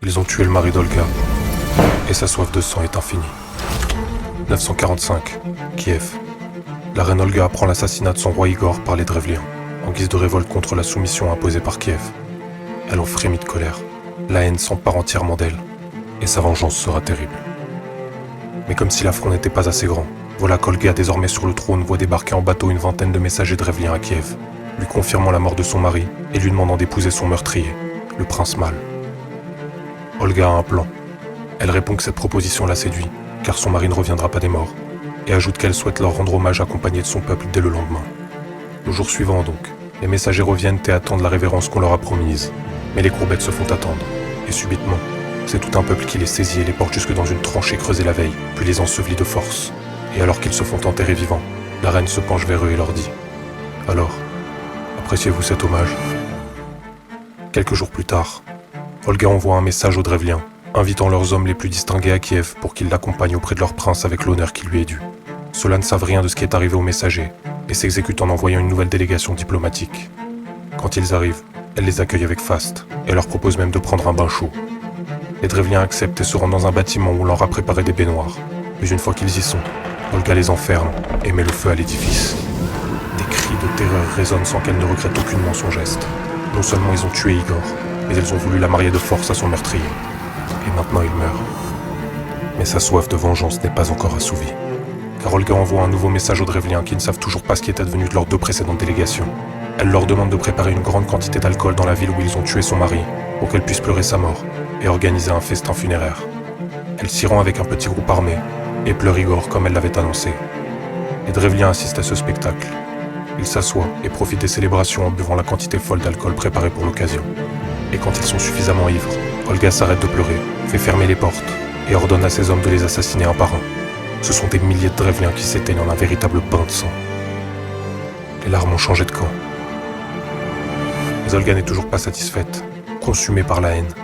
Ils ont tué le mari d'Olga, et sa soif de sang est infinie. 945, Kiev. La reine Olga apprend l'assassinat de son roi Igor par les Drevliens, en guise de révolte contre la soumission imposée par Kiev. Elle en frémit de colère. La haine s'empare entièrement d'elle, et sa vengeance sera terrible. Mais comme si l'affront n'était pas assez grand, voilà qu'Olga, désormais sur le trône, voit débarquer en bateau une vingtaine de messagers drevliens à Kiev, lui confirmant la mort de son mari et lui demandant d'épouser son meurtrier, le prince mâle. Olga a un plan. Elle répond que cette proposition la séduit, car son mari ne reviendra pas des morts, et ajoute qu'elle souhaite leur rendre hommage accompagnée de son peuple dès le lendemain. Le jour suivant donc, les messagers reviennent et attendent la révérence qu'on leur a promise, mais les courbettes se font attendre, et subitement, c'est tout un peuple qui les saisit et les porte jusque dans une tranchée creusée la veille, puis les ensevelit de force. Et alors qu'ils se font enterrer vivants, la reine se penche vers eux et leur dit « Alors, appréciez-vous cet hommage ?» Quelques jours plus tard, Olga envoie un message aux Drevliens, invitant leurs hommes les plus distingués à Kiev pour qu'ils l'accompagnent auprès de leur prince avec l'honneur qui lui est dû. Ceux-là ne savent rien de ce qui est arrivé aux messagers et s'exécutent en envoyant une nouvelle délégation diplomatique. Quand ils arrivent, elle les accueille avec faste et leur propose même de prendre un bain chaud. Les Drevliens acceptent et se rendent dans un bâtiment où on leur a préparé des baignoires. Mais une fois qu'ils y sont, Olga les enferme et met le feu à l'édifice. Des cris de terreur résonnent sans qu'elle ne regrette aucunement son geste. Non seulement ils ont tué Igor, mais ils ont voulu la marier de force à son meurtrier. Et maintenant il meurt. Mais sa soif de vengeance n'est pas encore assouvie. Car Olga envoie un nouveau message aux Drevliens qui ne savent toujours pas ce qui est advenu de leurs deux précédentes délégations. Elle leur demande de préparer une grande quantité d'alcool dans la ville où ils ont tué son mari, pour qu'elle puisse pleurer sa mort et organiser un festin funéraire. Elle s'y rend avec un petit groupe armé et pleure Igor comme elle l'avait annoncé. Les Drevliens assistent à ce spectacle. Ils s'assoient et profitent des célébrations en buvant la quantité folle d'alcool préparée pour l'occasion. Et quand ils sont suffisamment ivres, Olga s'arrête de pleurer, fait fermer les portes et ordonne à ses hommes de les assassiner un par un. Ce sont des milliers de Drevliens qui s'éteignent en un véritable bain de sang. Les larmes ont changé de camp. Mais Olga n'est toujours pas satisfaite, consumée par la haine.